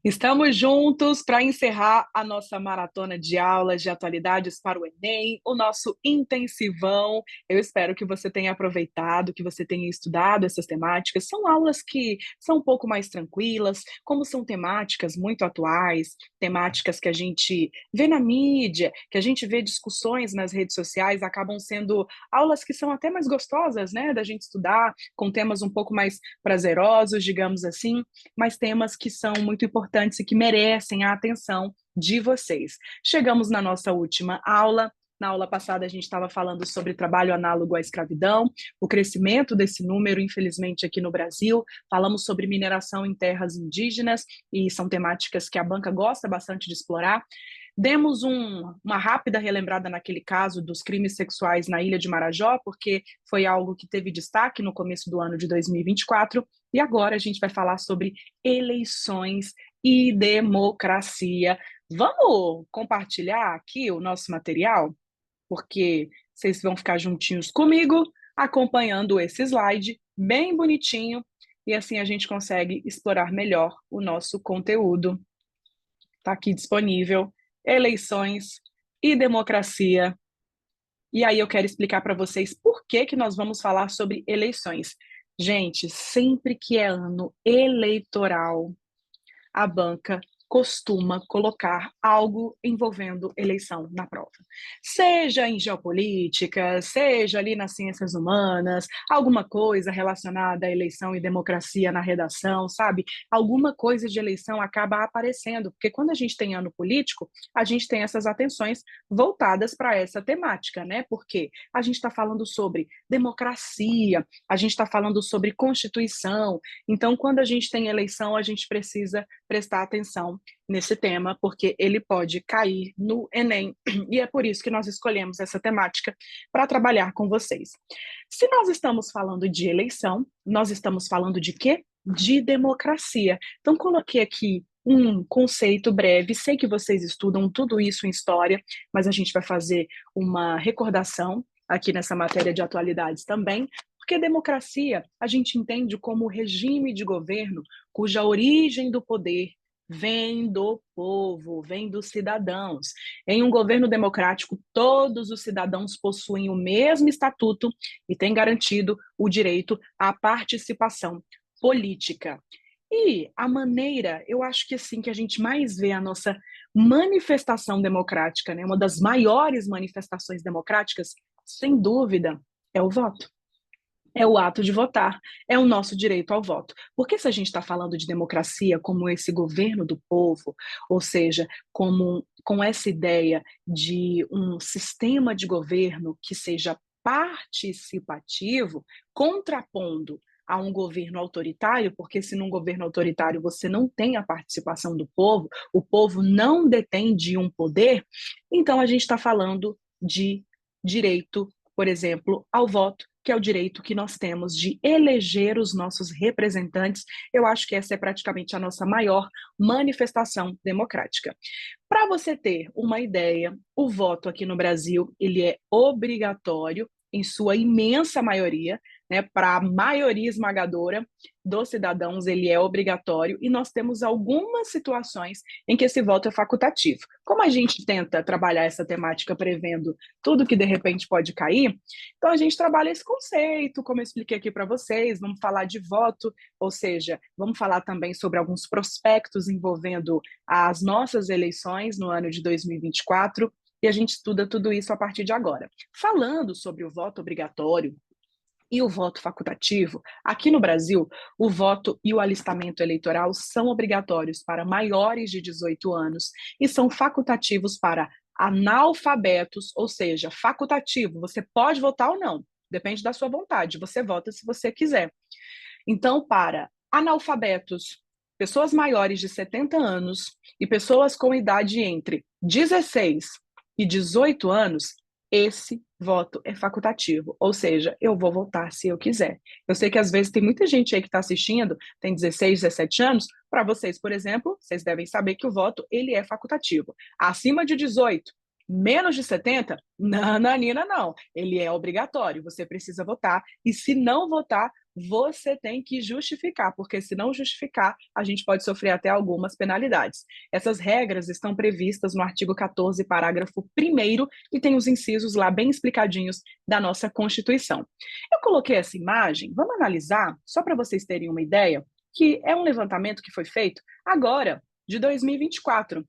Estamos juntos para encerrar a nossa maratona de aulas de atualidades para o Enem, o nosso intensivão. Eu espero que você tenha aproveitado, que você tenha estudado essas temáticas. São aulas que são um pouco mais tranquilas, como são temáticas muito atuais, temáticas que a gente vê na mídia, que a gente vê discussões nas redes sociais, acabam sendo aulas que são até mais gostosas, né, da gente estudar, com temas um pouco mais prazerosos, digamos assim, mas temas que são muito importantes e que merecem a atenção de vocês. Chegamos na nossa última aula. Na aula passada, a gente estava falando sobre trabalho análogo à escravidão, o crescimento desse número, infelizmente, aqui no Brasil. Falamos sobre mineração em terras indígenas, e são temáticas que a banca gosta bastante de explorar. Demos uma rápida relembrada naquele caso dos crimes sexuais na Ilha de Marajó, porque foi algo que teve destaque no começo do ano de 2024, e agora a gente vai falar sobre eleições e democracia. Vamos compartilhar aqui o nosso material, porque vocês vão ficar juntinhos comigo, acompanhando esse slide bem bonitinho, e assim a gente consegue explorar melhor o nosso conteúdo. Está aqui disponível, eleições e democracia. E aí eu quero explicar para vocês por que que nós vamos falar sobre eleições. Gente, sempre que é ano eleitoral, a banca costuma colocar algo envolvendo eleição na prova. Seja em geopolítica, seja ali nas ciências humanas, alguma coisa relacionada à eleição e democracia na redação, sabe? Alguma coisa de eleição acaba aparecendo, porque quando a gente tem ano político, a gente tem essas atenções voltadas para essa temática, né? Porque a gente está falando sobre democracia, a gente está falando sobre Constituição. Então, quando a gente tem eleição, a gente precisa prestar atenção nesse tema, porque ele pode cair no Enem, e é por isso que nós escolhemos essa temática para trabalhar com vocês. Se nós estamos falando de eleição, nós estamos falando de quê? De democracia. Então, coloquei aqui um conceito breve, sei que vocês estudam tudo isso em história, mas a gente vai fazer uma recordação aqui nessa matéria de atualidades também, porque democracia a gente entende como regime de governo cuja origem do poder vem do povo, vem dos cidadãos. Em um governo democrático, todos os cidadãos possuem o mesmo estatuto e têm garantido o direito à participação política. E a maneira, eu acho que assim que a gente mais vê a nossa manifestação democrática, né, uma das maiores manifestações democráticas, sem dúvida, é o voto. É o ato de votar, é o nosso direito ao voto. Porque se a gente está falando de democracia como esse governo do povo, ou seja, com essa ideia de um sistema de governo que seja participativo, contrapondo a um governo autoritário, porque se num governo autoritário você não tem a participação do povo, o povo não detém de um poder, então a gente está falando de direito, por exemplo, ao voto, que é o direito que nós temos de eleger os nossos representantes. Eu acho que essa é praticamente a nossa maior manifestação democrática. Para você ter uma ideia, o voto aqui no Brasil, ele é obrigatório em sua imensa maioria, né, para a maioria esmagadora dos cidadãos, ele é obrigatório, e nós temos algumas situações em que esse voto é facultativo. Como a gente tenta trabalhar essa temática prevendo tudo que de repente pode cair, então a gente trabalha esse conceito, como eu expliquei aqui para vocês, vamos falar de voto, ou seja, vamos falar também sobre alguns prospectos envolvendo as nossas eleições no ano de 2024, e a gente estuda tudo isso a partir de agora. Falando sobre o voto obrigatório e o voto facultativo, aqui no Brasil, o voto e o alistamento eleitoral são obrigatórios para maiores de 18 anos e são facultativos para analfabetos, ou seja, facultativo, você pode votar ou não, depende da sua vontade, você vota se você quiser. Então, para analfabetos, pessoas maiores de 70 anos e pessoas com idade entre 16 e 18 anos, esse voto é facultativo, ou seja, eu vou votar se eu quiser. Eu sei que às vezes tem muita gente aí que está assistindo, tem 16, 17 anos, para vocês, por exemplo, vocês devem saber que o voto ele é facultativo. Acima de 18, Menos de 70? Nananina, não. Ele é obrigatório, você precisa votar. E se não votar, você tem que justificar, porque se não justificar, a gente pode sofrer até algumas penalidades. Essas regras estão previstas no artigo 14, parágrafo 1º, e tem os incisos lá bem explicadinhos da nossa Constituição. Eu coloquei essa imagem, vamos analisar, só para vocês terem uma ideia, que é um levantamento que foi feito agora, de 2024.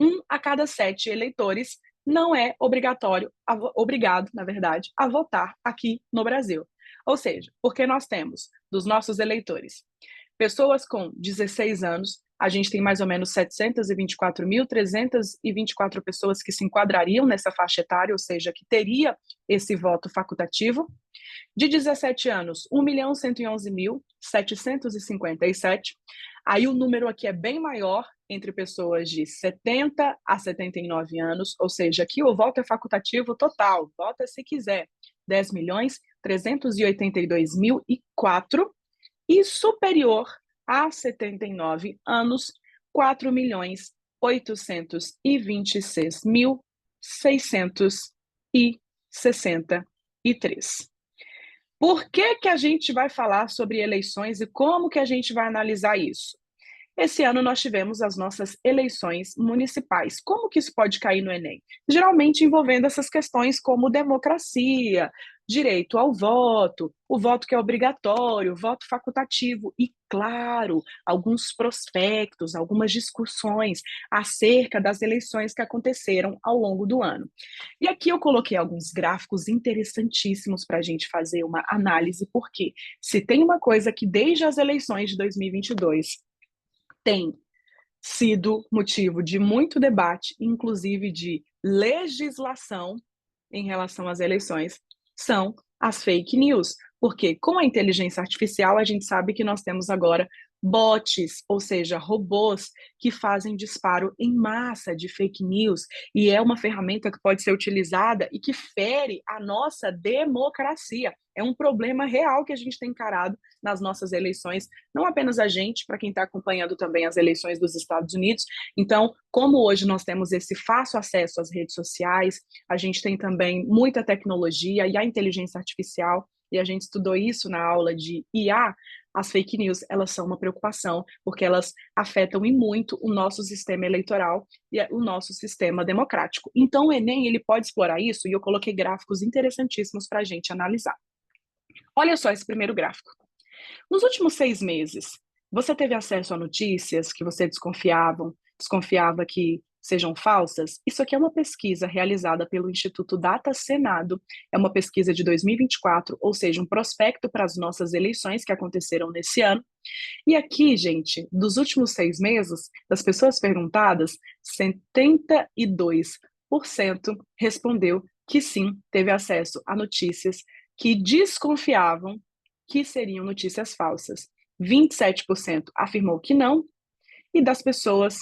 1 a cada 7 eleitores não é obrigado, na verdade, a votar aqui no Brasil. Ou seja, porque nós temos dos nossos eleitores pessoas com 16 anos, a gente tem mais ou menos 724.324 pessoas que se enquadrariam nessa faixa etária, ou seja, que teria esse voto facultativo. De 17 anos, 1.111.757. Aí o número aqui é bem maior entre pessoas de 70 a 79 anos, ou seja, aqui o voto é facultativo total, vota se quiser. 10.382.004 e superior a 79 anos, 4.826.663. Por que a gente vai falar sobre eleições e como que a gente vai analisar isso? Esse ano nós tivemos as nossas eleições municipais. Como que isso pode cair no Enem? Geralmente envolvendo essas questões como democracia, direito ao voto, o voto que é obrigatório, o voto facultativo e, claro, alguns prospectos, algumas discussões acerca das eleições que aconteceram ao longo do ano. E aqui eu coloquei alguns gráficos interessantíssimos para a gente fazer uma análise, porque se tem uma coisa que desde as eleições de 2022 tem sido motivo de muito debate, inclusive de legislação em relação às eleições, são as fake news. Porque com a inteligência artificial, a gente sabe que nós temos agora bots, ou seja, robôs que fazem disparo em massa de fake news, e é uma ferramenta que pode ser utilizada e que fere a nossa democracia. É um problema real que a gente tem encarado nas nossas eleições, não apenas a gente, para quem está acompanhando também as eleições dos Estados Unidos. Então, como hoje nós temos esse fácil acesso às redes sociais, a gente tem também muita tecnologia e a inteligência artificial, e a gente estudou isso na aula de IA. As fake news, elas são uma preocupação, porque elas afetam e muito o nosso sistema eleitoral e o nosso sistema democrático. Então, o Enem, ele pode explorar isso, e eu coloquei gráficos interessantíssimos para a gente analisar. Olha só esse primeiro gráfico. Nos últimos 6 meses, você teve acesso a notícias que você desconfiava que sejam falsas? Isso aqui é uma pesquisa realizada pelo Instituto Data Senado, é uma pesquisa de 2024, ou seja, um prospecto para as nossas eleições que aconteceram nesse ano. E aqui, gente, dos últimos 6 meses, das pessoas perguntadas, 72% respondeu que sim, teve acesso a notícias que desconfiavam que seriam notícias falsas. 27% afirmou que não, e das pessoas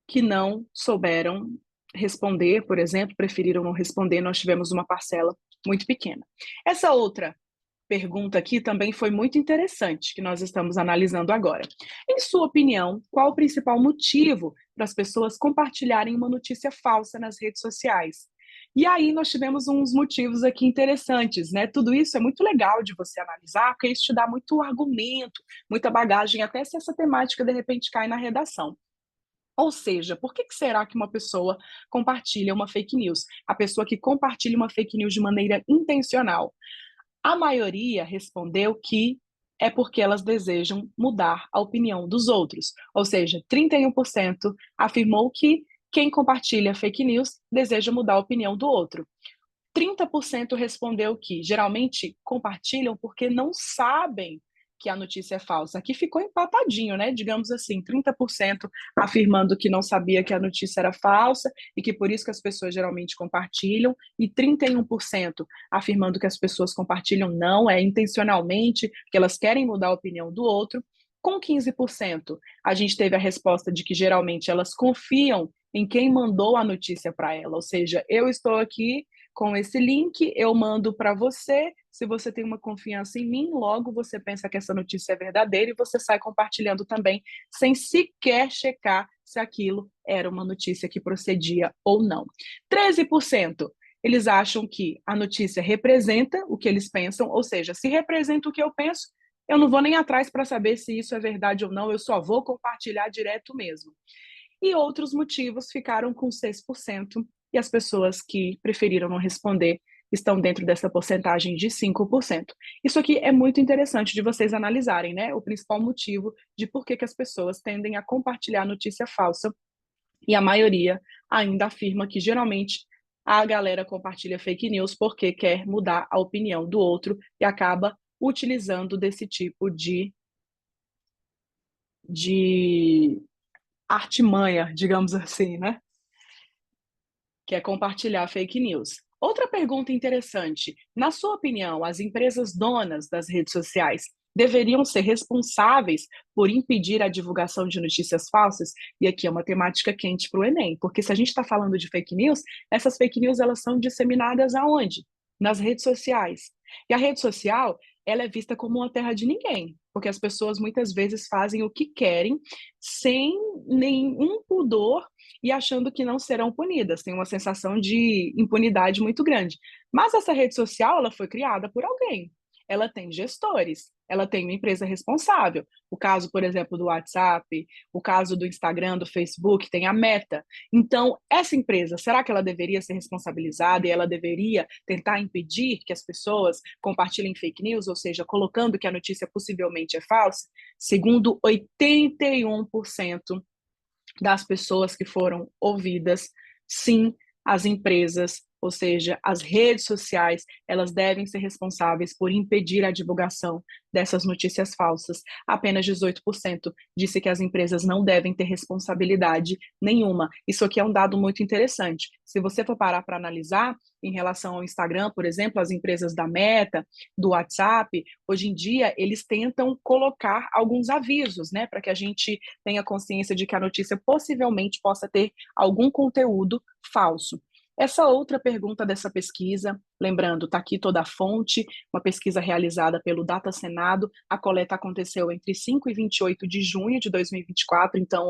que não souberam responder, por exemplo, preferiram não responder, nós tivemos uma parcela muito pequena. Essa outra pergunta aqui também foi muito interessante, que nós estamos analisando agora. Em sua opinião, qual o principal motivo para as pessoas compartilharem uma notícia falsa nas redes sociais? E aí nós tivemos uns motivos aqui interessantes, né? Tudo isso é muito legal de você analisar, porque isso te dá muito argumento, muita bagagem, até se essa temática de repente cai na redação. Ou seja, por que será que uma pessoa compartilha uma fake news? A pessoa que compartilha uma fake news de maneira intencional. A maioria respondeu que é porque elas desejam mudar a opinião dos outros. Ou seja, 31% afirmou que quem compartilha fake news deseja mudar a opinião do outro. 30% respondeu que geralmente compartilham porque não sabem que a notícia é falsa. Aqui ficou empatadinho, né? Digamos assim, 30% afirmando que não sabia que a notícia era falsa e que por isso que as pessoas geralmente compartilham, e 31% afirmando que as pessoas compartilham não, é intencionalmente, que elas querem mudar a opinião do outro. Com 15%, a gente teve a resposta de que geralmente elas confiam em quem mandou a notícia para ela, ou seja, eu estou aqui com esse link, eu mando para você. Se você tem uma confiança em mim, logo você pensa que essa notícia é verdadeira e você sai compartilhando também, sem sequer checar se aquilo era uma notícia que procedia ou não. 13% eles acham que a notícia representa o que eles pensam, ou seja, se representa o que eu penso, eu não vou nem atrás para saber se isso é verdade ou não, eu só vou compartilhar direto mesmo. E outros motivos ficaram com 6%, e as pessoas que preferiram não responder estão dentro dessa porcentagem de 5%. Isso aqui é muito interessante de vocês analisarem, né? O principal motivo de por que as pessoas tendem a compartilhar notícia falsa, e a maioria ainda afirma que geralmente a galera compartilha fake news porque quer mudar a opinião do outro e acaba utilizando desse tipo de artimanha, digamos assim, né? Que é compartilhar fake news. Outra pergunta interessante: na sua opinião, as empresas donas das redes sociais deveriam ser responsáveis por impedir a divulgação de notícias falsas? E aqui é uma temática quente para o Enem, porque se a gente está falando de fake news, essas fake news elas são disseminadas aonde? Nas redes sociais. E a rede social ela é vista como uma terra de ninguém, porque as pessoas muitas vezes fazem o que querem sem nenhum pudor e achando que não serão punidas. Tem uma sensação de impunidade muito grande. Mas essa rede social, ela foi criada por alguém. Ela tem gestores, ela tem uma empresa responsável. O caso, por exemplo, do WhatsApp, o caso do Instagram, do Facebook, tem a Meta. Então, essa empresa, será que ela deveria ser responsabilizada e ela deveria tentar impedir que as pessoas compartilhem fake news, ou seja, colocando que a notícia possivelmente é falsa? Segundo 81% das pessoas que foram ouvidas, sim, as empresas, ou seja, as redes sociais, elas devem ser responsáveis por impedir a divulgação dessas notícias falsas. Apenas 18% disse que as empresas não devem ter responsabilidade nenhuma. Isso aqui é um dado muito interessante. Se você for parar para analisar, em relação ao Instagram, por exemplo, as empresas da Meta, do WhatsApp, hoje em dia eles tentam colocar alguns avisos, né, para que a gente tenha consciência de que a notícia possivelmente possa ter algum conteúdo falso. Essa outra pergunta dessa pesquisa, lembrando, está aqui toda a fonte, uma pesquisa realizada pelo Data Senado, a coleta aconteceu entre 5 e 28 de junho de 2024, então,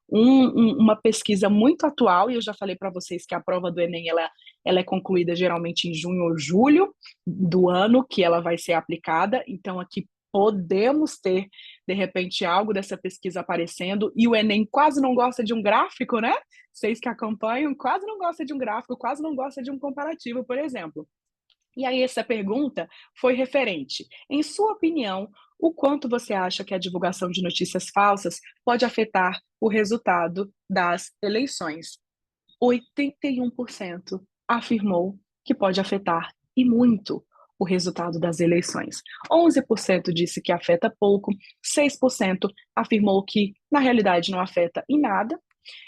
uma pesquisa muito atual, e eu já falei para vocês que a prova do Enem, ela é concluída geralmente em junho ou julho do ano que ela vai ser aplicada, então aqui podemos ter, de repente, algo dessa pesquisa aparecendo, e o Enem quase não gosta de um gráfico, né? Vocês que acompanham, quase não gosta de um gráfico, quase não gosta de um comparativo, por exemplo. E aí essa pergunta foi referente. Em sua opinião, o quanto você acha que a divulgação de notícias falsas pode afetar o resultado das eleições? 81% afirmou que pode afetar e muito o resultado das eleições. 11% disse que afeta pouco, 6% afirmou que na realidade não afeta em nada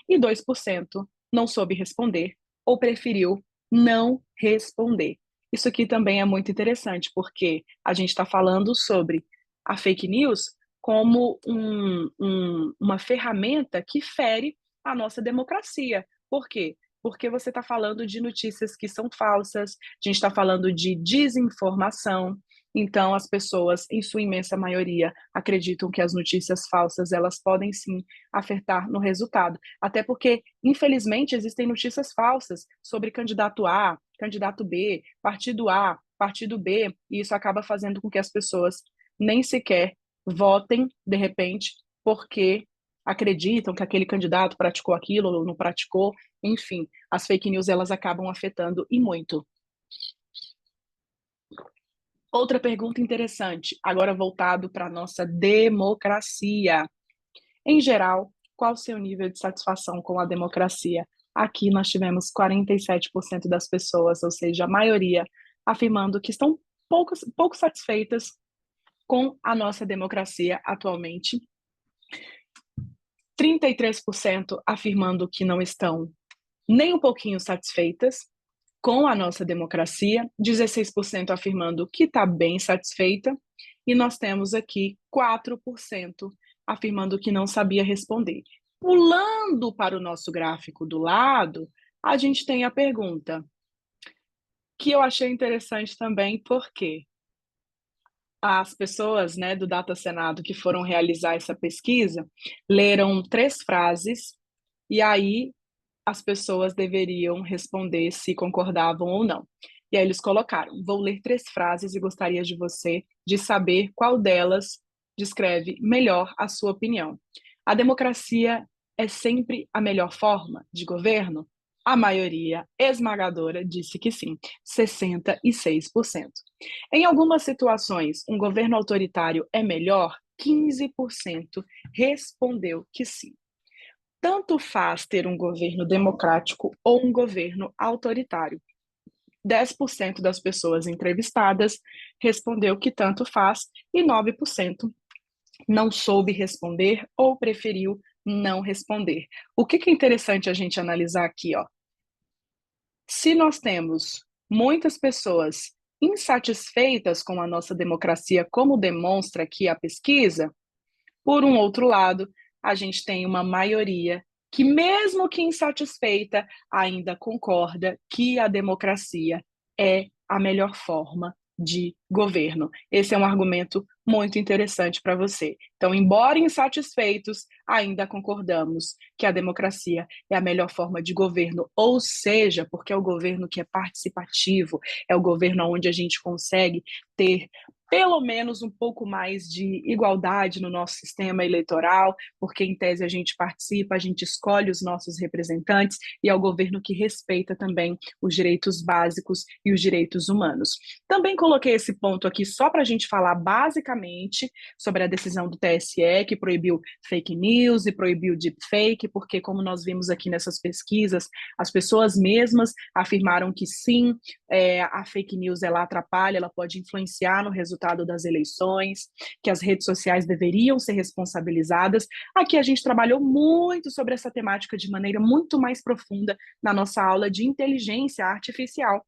e 2% não soube responder ou preferiu não responder. Isso aqui também é muito interessante, porque a gente está falando sobre a fake news como uma ferramenta que fere a nossa democracia. Por quê? Porque você está falando de notícias que são falsas, a gente está falando de desinformação, então as pessoas, em sua imensa maioria, acreditam que as notícias falsas elas podem sim afetar no resultado. Até porque, infelizmente, existem notícias falsas sobre candidato A, candidato B, partido A, partido B, e isso acaba fazendo com que as pessoas nem sequer votem, de repente, porque acreditam que aquele candidato praticou aquilo ou não praticou. Enfim, as fake news elas acabam afetando e muito. Outra pergunta interessante, agora voltado para a nossa democracia. Em geral, qual o seu nível de satisfação com a democracia? Aqui nós tivemos 47% das pessoas, ou seja, a maioria, afirmando que estão pouco satisfeitas com a nossa democracia atualmente. 33% afirmando que não estão nem um pouquinho satisfeitas com a nossa democracia, 16% afirmando que está bem satisfeita, e nós temos aqui 4% afirmando que não sabia responder. Pulando para o nosso gráfico do lado, a gente tem a pergunta, que eu achei interessante também, porque as pessoas, né, do Data Senado que foram realizar essa pesquisa leram 3 frases e aí as pessoas deveriam responder se concordavam ou não. E aí eles colocaram: vou ler 3 frases e gostaria de você de saber qual delas descreve melhor a sua opinião. A democracia é sempre a melhor forma de governo? A maioria esmagadora disse que sim, 66%. Em algumas situações, um governo autoritário é melhor? 15% respondeu que sim. Tanto faz ter um governo democrático ou um governo autoritário. 10% das pessoas entrevistadas respondeu que tanto faz e 9% não soube responder ou preferiu não responder. O que é interessante a gente analisar aqui, ó? Se nós temos muitas pessoas insatisfeitas com a nossa democracia, como demonstra aqui a pesquisa, por um outro lado, a gente tem uma maioria que, mesmo que insatisfeita, ainda concorda que a democracia é a melhor forma de governo. Esse é um argumento muito interessante para você. Então, embora insatisfeitos, ainda concordamos que a democracia é a melhor forma de governo, ou seja, porque é o governo que é participativo, é o governo onde a gente consegue ter pelo menos um pouco mais de igualdade no nosso sistema eleitoral, porque em tese a gente participa, a gente escolhe os nossos representantes e é o governo que respeita também os direitos básicos e os direitos humanos. Também coloquei esse ponto aqui só para a gente falar basicamente sobre a decisão do TSE, que proibiu fake news e proibiu deepfake, porque como nós vimos aqui nessas pesquisas, as pessoas mesmas afirmaram que sim, a fake news ela atrapalha, ela pode influenciar no resultado das eleições, que as redes sociais deveriam ser responsabilizadas. Aqui a gente trabalhou muito sobre essa temática de maneira muito mais profunda na nossa aula de inteligência artificial.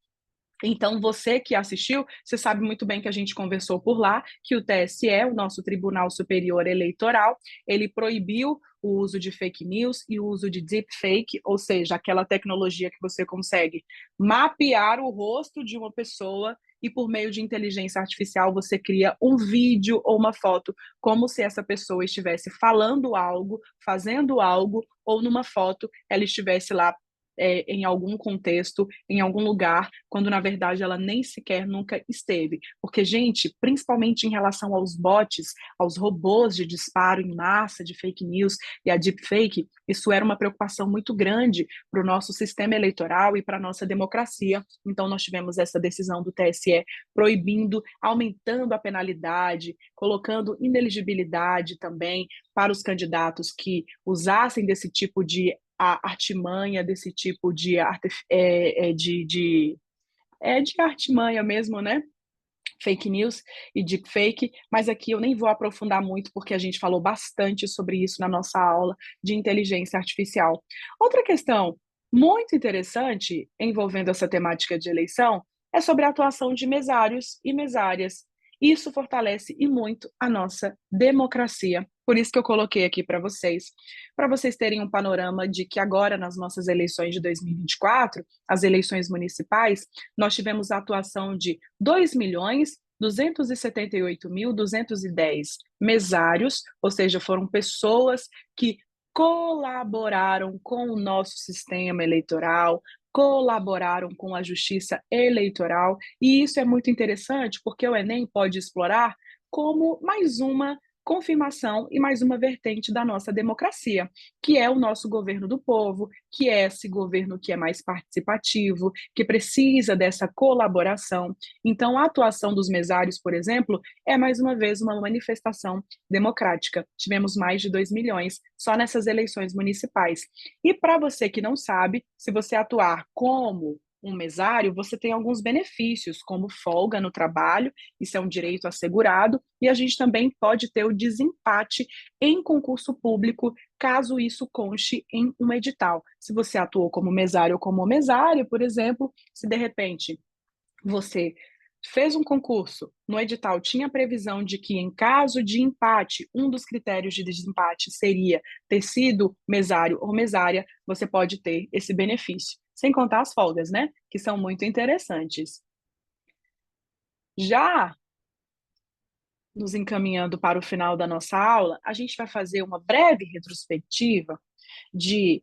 Então, você que assistiu, você sabe muito bem que a gente conversou por lá, que o TSE, o nosso Tribunal Superior Eleitoral, ele proibiu o uso de fake news e o uso de deepfake, ou seja, aquela tecnologia que você consegue mapear o rosto de uma pessoa e por meio de inteligência artificial você cria um vídeo ou uma foto como se essa pessoa estivesse falando algo, fazendo algo, ou numa foto ela estivesse lá em algum contexto, em algum lugar, quando na verdade ela nem sequer nunca esteve. Porque, gente, principalmente em relação aos bots, aos robôs de disparo em massa de fake news e a deepfake, isso era uma preocupação muito grande para o nosso sistema eleitoral e para a nossa democracia. Então, nós tivemos essa decisão do TSE proibindo, aumentando a penalidade, colocando ineligibilidade também para os candidatos que usassem desse tipo de a artimanha desse tipo de artimanha mesmo, né? Fake news e deepfake, mas aqui eu nem vou aprofundar muito porque a gente falou bastante sobre isso na nossa aula de inteligência artificial. Outra questão muito interessante envolvendo essa temática de eleição é sobre a atuação de mesários e mesárias. Isso fortalece e muito a nossa democracia. Por isso que eu coloquei aqui para vocês terem um panorama de que agora nas nossas eleições de 2024, as eleições municipais, nós tivemos a atuação de 2.278.210 mesários, ou seja, foram pessoas que colaboraram com o nosso sistema eleitoral, colaboraram com a justiça eleitoral, e isso é muito interessante porque o Enem pode explorar como mais uma confirmação e mais uma vertente da nossa democracia, que é o nosso governo do povo, que é esse governo que é mais participativo, que precisa dessa colaboração. Então, a atuação dos mesários, por exemplo, é mais uma vez uma manifestação democrática. Tivemos mais de 2 milhões só nessas eleições municipais. E para você que não sabe, se você atuar como um mesário, você tem alguns benefícios, como folga no trabalho, isso é um direito assegurado, e a gente também pode ter o desempate em concurso público, caso isso conste em um edital. Se você atuou como mesário ou como mesária, por exemplo, se de repente você fez um concurso, no edital tinha previsão de que, em caso de empate, um dos critérios de desempate seria ter sido mesário ou mesária, você pode ter esse benefício. Sem contar as folgas, né? Que são muito interessantes. Já nos encaminhando para o final da nossa aula, a gente vai fazer uma breve retrospectiva de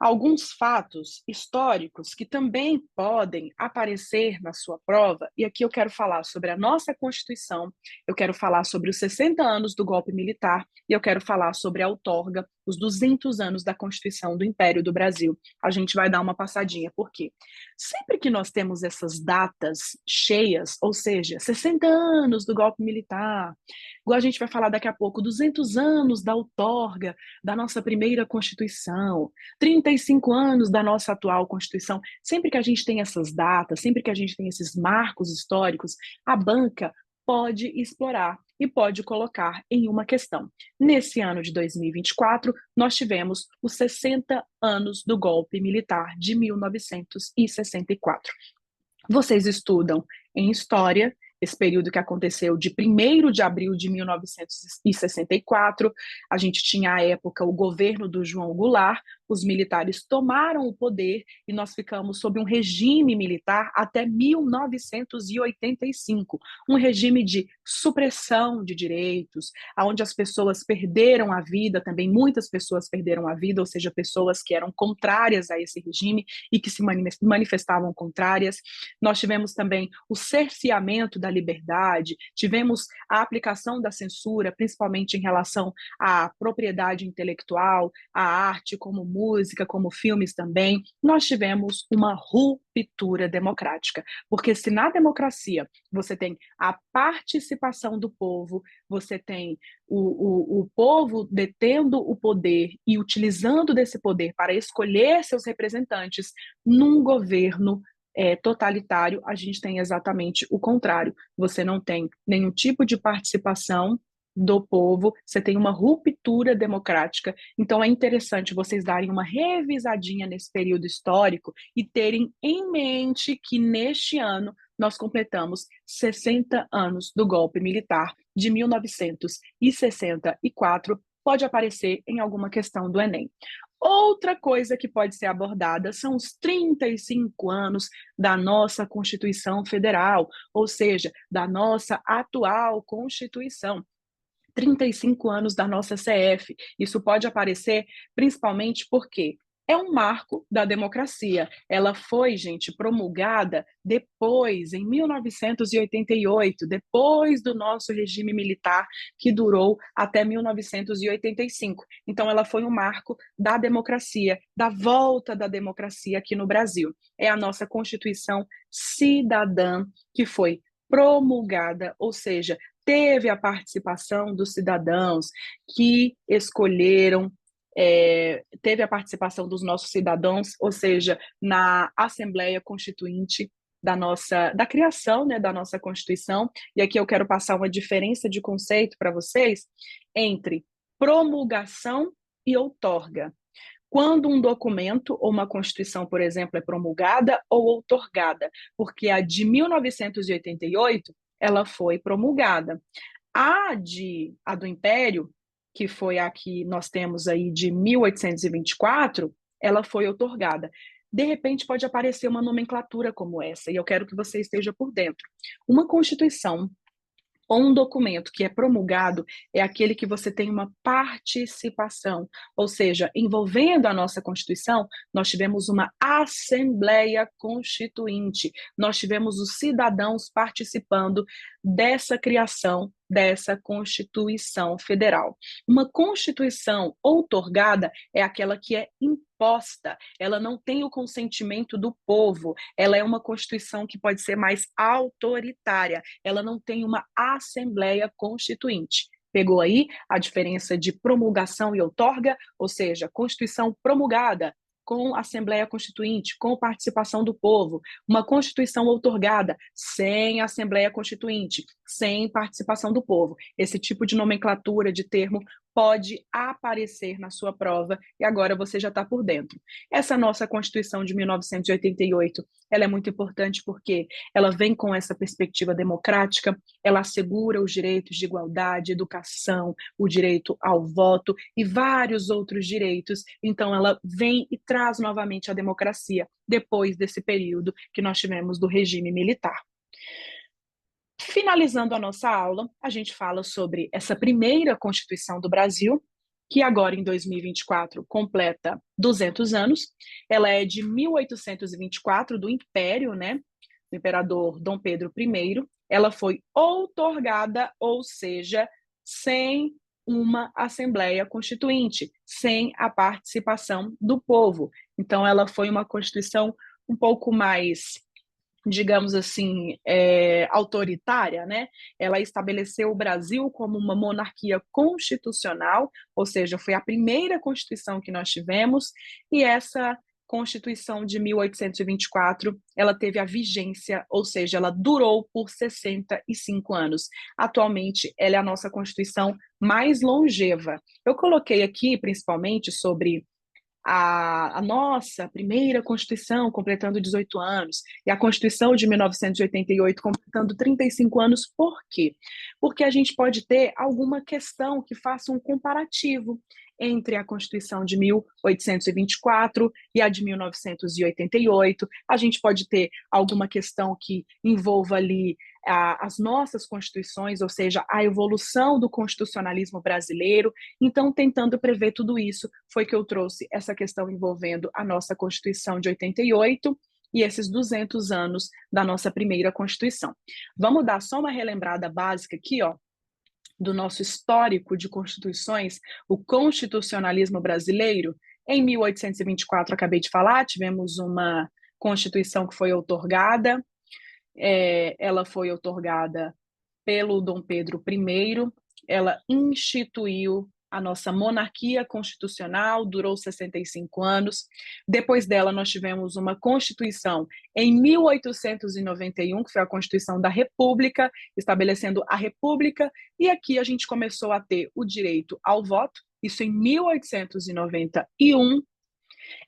Alguns fatos históricos que também podem aparecer na sua prova, e aqui eu quero falar sobre a nossa Constituição, eu quero falar sobre os 60 anos do golpe militar e eu quero falar sobre a outorga, os 200 anos da Constituição do Império do Brasil. A gente vai dar uma passadinha, por quê? Sempre que nós temos essas datas cheias, ou seja, 60 anos do golpe militar, igual a gente vai falar daqui a pouco, 200 anos da outorga da nossa primeira Constituição, 35 anos da nossa atual Constituição. Sempre que a gente tem essas datas, sempre que a gente tem esses marcos históricos, a banca pode explorar e pode colocar em uma questão. Nesse ano de 2024, nós tivemos os 60 anos do golpe militar de 1964. Vocês estudam em história esse período que aconteceu de 1º de abril de 1964, a gente tinha à época o governo do João Goulart, os militares tomaram o poder e nós ficamos sob um regime militar até 1985, um regime de supressão de direitos, onde as pessoas perderam a vida, também muitas pessoas perderam a vida, ou seja, pessoas que eram contrárias a esse regime e que se manifestavam contrárias. Nós tivemos também o cerceamento da liberdade, tivemos a aplicação da censura, principalmente em relação à propriedade intelectual, à arte, como música, como filmes também. Nós tivemos uma ruptura democrática, porque se na democracia você tem a participação do povo, você tem o povo detendo o poder e utilizando desse poder para escolher seus representantes, num governo totalitário, a gente tem exatamente o contrário. Você não tem nenhum tipo de participação do povo, você tem uma ruptura democrática. Então, é interessante vocês darem uma revisadinha nesse período histórico e terem em mente que neste ano nós completamos 60 anos do golpe militar de 1964. Pode aparecer em alguma questão do Enem. Outra coisa que pode ser abordada são os 35 anos da nossa Constituição Federal, ou seja, da nossa atual Constituição. 35 anos da nossa CF. Isso pode aparecer principalmente porque é um marco da democracia. Ela foi, gente, promulgada depois, em 1988, depois do nosso regime militar, que durou até 1985. Então, ela foi um marco da democracia, da volta da democracia aqui no Brasil. É a nossa Constituição Cidadã, que foi promulgada, ou seja, teve a participação dos cidadãos que escolheram, teve a participação dos nossos cidadãos, ou seja, na Assembleia Constituinte da criação, né, da nossa Constituição. E aqui eu quero passar uma diferença de conceito para vocês entre promulgação e outorga. Quando um documento ou uma Constituição, por exemplo, é promulgada ou outorgada, porque a de 1988 ela foi promulgada. A do Império, que foi a que nós temos aí de 1824, ela foi outorgada. De repente pode aparecer uma nomenclatura como essa, e eu quero que você esteja por dentro. Uma Constituição ou um documento que é promulgado é aquele que você tem uma participação, ou seja, envolvendo a nossa Constituição, nós tivemos uma Assembleia Constituinte, nós tivemos os cidadãos participando dessa criação dessa Constituição Federal. Uma Constituição outorgada é aquela que é imposta, ela não tem o consentimento do povo, ela é uma Constituição que pode ser mais autoritária, ela não tem uma Assembleia Constituinte. Pegou aí a diferença de promulgação e outorga, ou seja, Constituição promulgada com Assembleia Constituinte, com participação do povo, uma Constituição outorgada sem Assembleia Constituinte, sem participação do povo. Esse tipo de nomenclatura, de termo, pode aparecer na sua prova e agora você já está por dentro. Essa nossa Constituição de 1988, ela é muito importante porque ela vem com essa perspectiva democrática, ela assegura os direitos de igualdade, educação, o direito ao voto e vários outros direitos. Então, ela vem e traz novamente a democracia depois desse período que nós tivemos do regime militar. Finalizando a nossa aula, a gente fala sobre essa primeira Constituição do Brasil, que agora em 2024 completa 200 anos. Ela é de 1824, do Império, né, do imperador Dom Pedro I. Ela foi outorgada, ou seja, sem uma Assembleia Constituinte, sem a participação do povo. Então, ela foi uma Constituição um pouco mais, digamos assim, autoritária, né? Ela estabeleceu o Brasil como uma monarquia constitucional, ou seja, foi a primeira Constituição que nós tivemos, e essa Constituição de 1824, ela teve a vigência, ou seja, ela durou por 65 anos. Atualmente, ela é a nossa Constituição mais longeva. Eu coloquei aqui, principalmente, sobre a nossa primeira Constituição completando 18 anos e a Constituição de 1988 completando 35 anos. Por quê? Porque a gente pode ter alguma questão que faça um comparativo entre a Constituição de 1824 e a de 1988. A gente pode ter alguma questão que envolva ali as nossas constituições, ou seja, a evolução do constitucionalismo brasileiro. Então, tentando prever tudo isso, foi que eu trouxe essa questão envolvendo a nossa Constituição de 88 e esses 200 anos da nossa primeira Constituição. Vamos dar só uma relembrada básica aqui, ó, do nosso histórico de constituições, o constitucionalismo brasileiro. Em 1824, acabei de falar, tivemos uma Constituição que foi outorgada, ela foi outorgada pelo Dom Pedro I, ela instituiu a nossa monarquia constitucional, durou 65 anos. Depois dela, nós tivemos uma Constituição em 1891, que foi a Constituição da República, estabelecendo a República, e aqui a gente começou a ter o direito ao voto, isso em 1891.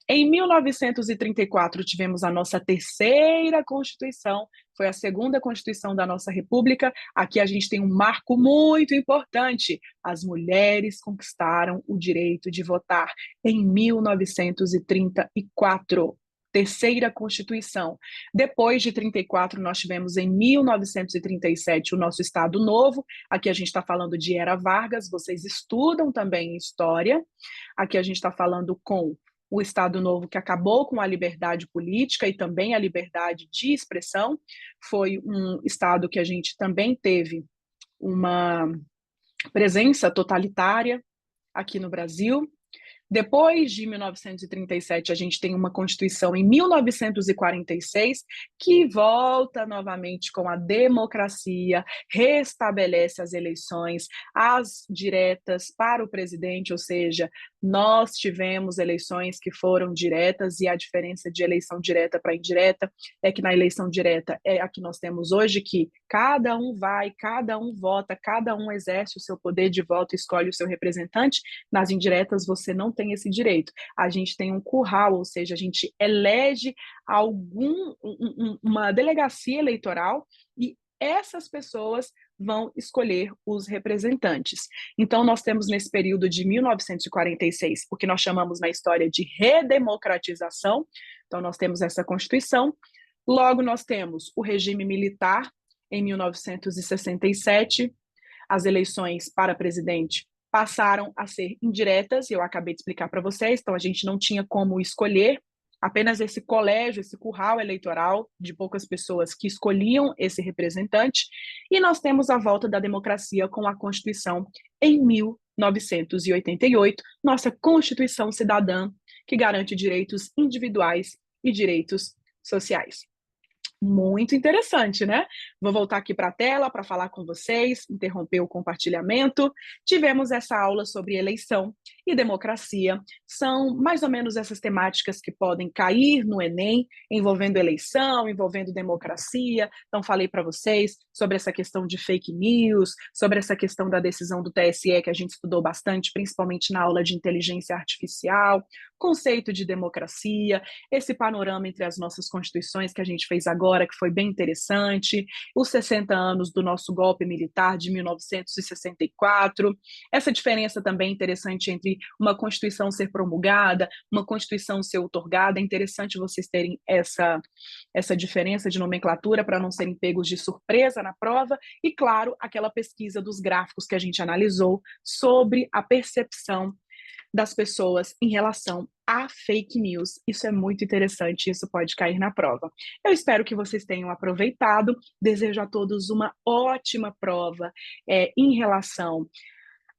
Em 1934, tivemos a nossa terceira Constituição, foi a segunda Constituição da nossa República. Aqui a gente tem um marco muito importante: as mulheres conquistaram o direito de votar em 1934. Terceira Constituição. Depois de 34, nós tivemos em 1937 o nosso Estado Novo. Aqui a gente está falando de Era Vargas, vocês estudam também história. Aqui a gente está falando com o Estado Novo, que acabou com a liberdade política e também a liberdade de expressão. Foi um Estado que a gente também teve uma presença totalitária aqui no Brasil. Depois de 1937, a gente tem uma Constituição em 1946 que volta novamente com a democracia, restabelece as eleições, as diretas para o presidente, ou seja, nós tivemos eleições que foram diretas, e a diferença de eleição direta para indireta é que na eleição direta é a que nós temos hoje, que cada um vai, cada um vota, cada um exerce o seu poder de voto, escolhe o seu representante. Nas indiretas você não tem esse direito. A gente tem um curral, ou seja, a gente elege uma delegacia eleitoral e essas pessoas vão escolher os representantes. Então, nós temos nesse período de 1946, o que nós chamamos na história de redemocratização. Então, nós temos essa Constituição. Logo, nós temos o regime militar em 1967. As eleições para presidente passaram a ser indiretas, e eu acabei de explicar para vocês, então a gente não tinha como escolher, apenas esse colégio, esse curral eleitoral de poucas pessoas que escolhiam esse representante, e nós temos a volta da democracia com a Constituição em 1988, nossa Constituição Cidadã, que garante direitos individuais e direitos sociais. Muito interessante, né? Vou voltar aqui para a tela para falar com vocês, interromper o compartilhamento. Tivemos essa aula sobre eleição e democracia. São mais ou menos essas temáticas que podem cair no Enem, envolvendo eleição, envolvendo democracia. Então, falei para vocês sobre essa questão de fake news, sobre essa questão da decisão do TSE, que a gente estudou bastante, principalmente na aula de inteligência artificial, conceito de democracia, esse panorama entre as nossas constituições que a gente fez agora, que foi bem interessante, os 60 anos do nosso golpe militar de 1964, essa diferença também interessante entre uma Constituição ser promulgada, uma Constituição ser outorgada. É interessante vocês terem essa diferença de nomenclatura para não serem pegos de surpresa na prova, e claro, aquela pesquisa dos gráficos que a gente analisou sobre a percepção das pessoas em relação a fake news. Isso é muito interessante, isso pode cair na prova. Eu espero que vocês tenham aproveitado, desejo a todos uma ótima prova, em relação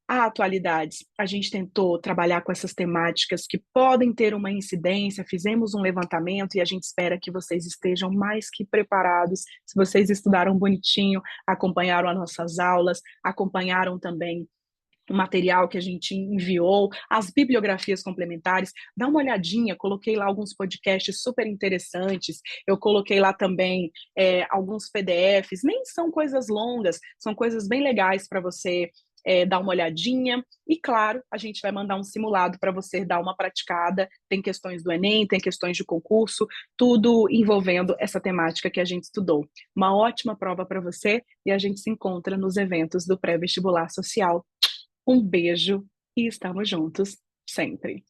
a atualidades. A gente tentou trabalhar com essas temáticas que podem ter uma incidência, fizemos um levantamento e a gente espera que vocês estejam mais que preparados. Se vocês estudaram bonitinho, acompanharam as nossas aulas, acompanharam também o material que a gente enviou, as bibliografias complementares, dá uma olhadinha, coloquei lá alguns podcasts super interessantes, eu coloquei lá também alguns PDFs, nem são coisas longas, são coisas bem legais para você dar uma olhadinha, e claro, a gente vai mandar um simulado para você dar uma praticada, tem questões do Enem, tem questões de concurso, tudo envolvendo essa temática que a gente estudou. Uma ótima prova para você e a gente se encontra nos eventos do pré-vestibular social. Um beijo e estamos juntos sempre.